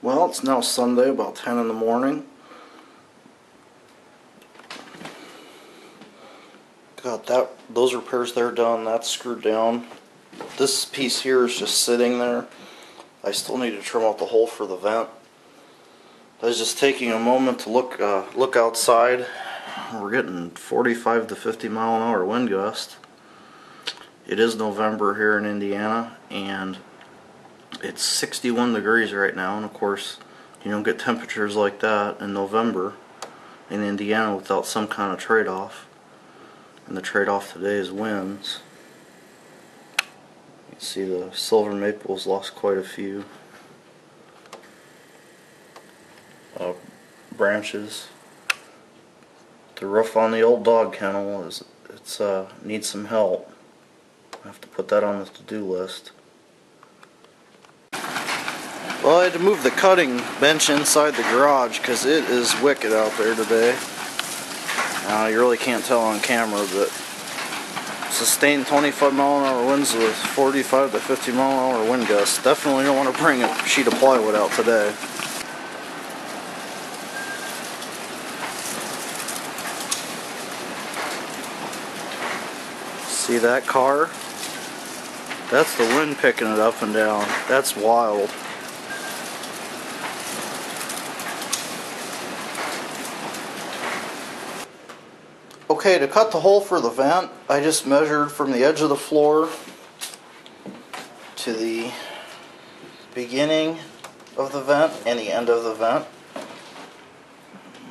Well, it's now Sunday, about 10 in the morning. Got those repairs there done, that's screwed down. This piece here is just sitting there. I still need to trim out the hole for the vent. I was just taking a moment to look outside. We're getting 45 to 50 mile an hour wind gust. It is November here in Indiana, and it's 61 degrees right now, and of course you don't get temperatures like that in November in Indiana without some kind of trade-off. And the trade-off today is winds. You can see the silver maples lost quite a few branches. The roof on the old dog kennel needs some help. I have to put that on the to-do list. Well, I had to move the cutting bench inside the garage because it is wicked out there today. You really can't tell on camera, but sustained 25 mile an hour winds with 45 to 50 mile an hour wind gusts. Definitely don't want to bring a sheet of plywood out today. See that car? That's the wind picking it up and down. That's wild. Okay, to cut the hole for the vent, I just measured from the edge of the floor to the beginning of the vent and the end of the vent.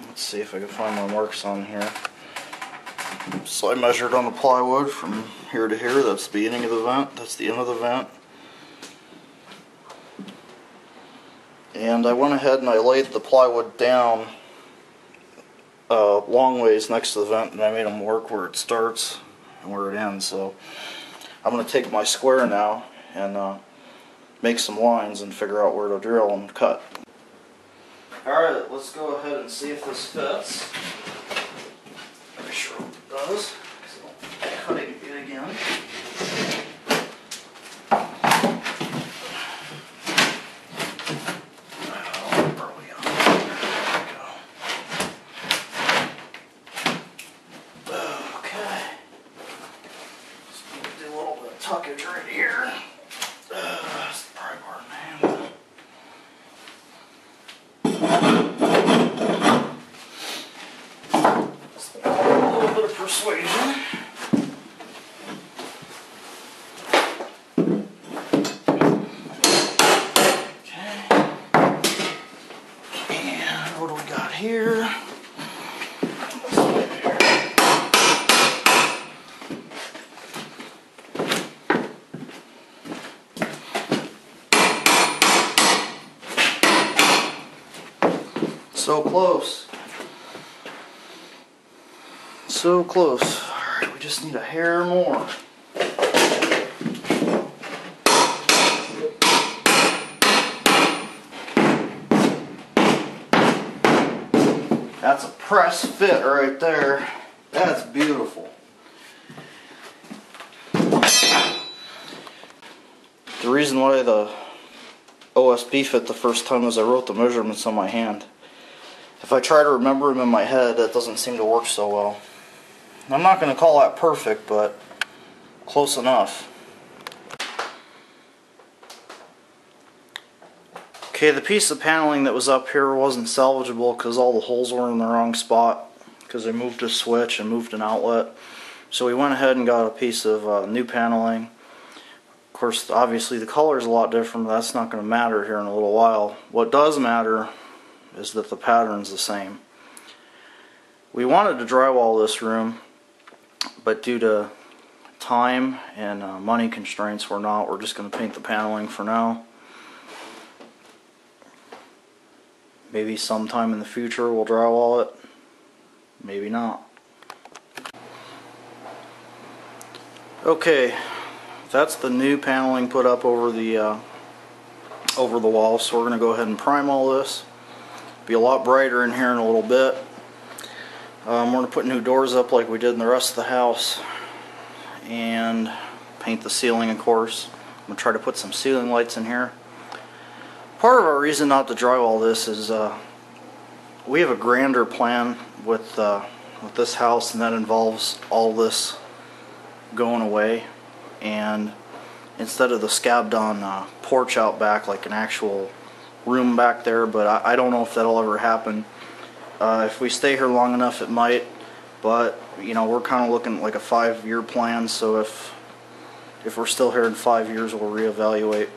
Let's see if I can find my marks on here. So I measured on the plywood from here to here. That's the beginning of the vent, that's the end of the vent. And I went ahead and I laid the plywood down long ways next to the vent, and I made them work where it starts and where it ends. So I'm going to take my square now and make some lines and figure out where to drill and cut. Alright, let's go ahead and see if this fits. Pretty sure it does. So cutting it again. Tuckage right here. That's the pry bar in hand. A little bit of persuasion. Okay. And what do we got here? So close. So close. Alright, we just need a hair more. That's a press fit right there. That's beautiful. The reason why the OSB fit the first time is I wrote the measurements on my hand. If I try to remember them in my head, that doesn't seem to work so well. I'm not going to call that perfect, but close enough. Okay, the piece of paneling that was up here wasn't salvageable because all the holes were in the wrong spot because I moved a switch and moved an outlet. So we went ahead and got a piece of new paneling. Of course, obviously the color is a lot different, but that's not going to matter here in a little while. What does matter is that the pattern's the same. We wanted to drywall this room, but due to time and money constraints, we're not. We're just going to paint the paneling for now. Maybe sometime in the future we'll drywall it. Maybe not. Okay, that's the new paneling put up over the wall. So we're going to go ahead and prime all this. Be a lot brighter in here in a little bit. We're going to put new doors up like we did in the rest of the house, and paint the ceiling, of course. I'm going to try to put some ceiling lights in here. Part of our reason not to drywall this is we have a grander plan with this house, and that involves all this going away, and instead of the scabbed on porch out back, like an actual room back there, but I don't know if that'll ever happen. If we stay here long enough, it might, but you know, we're kind of looking at like a 5-year plan, so if we're still here in 5 years, we'll reevaluate.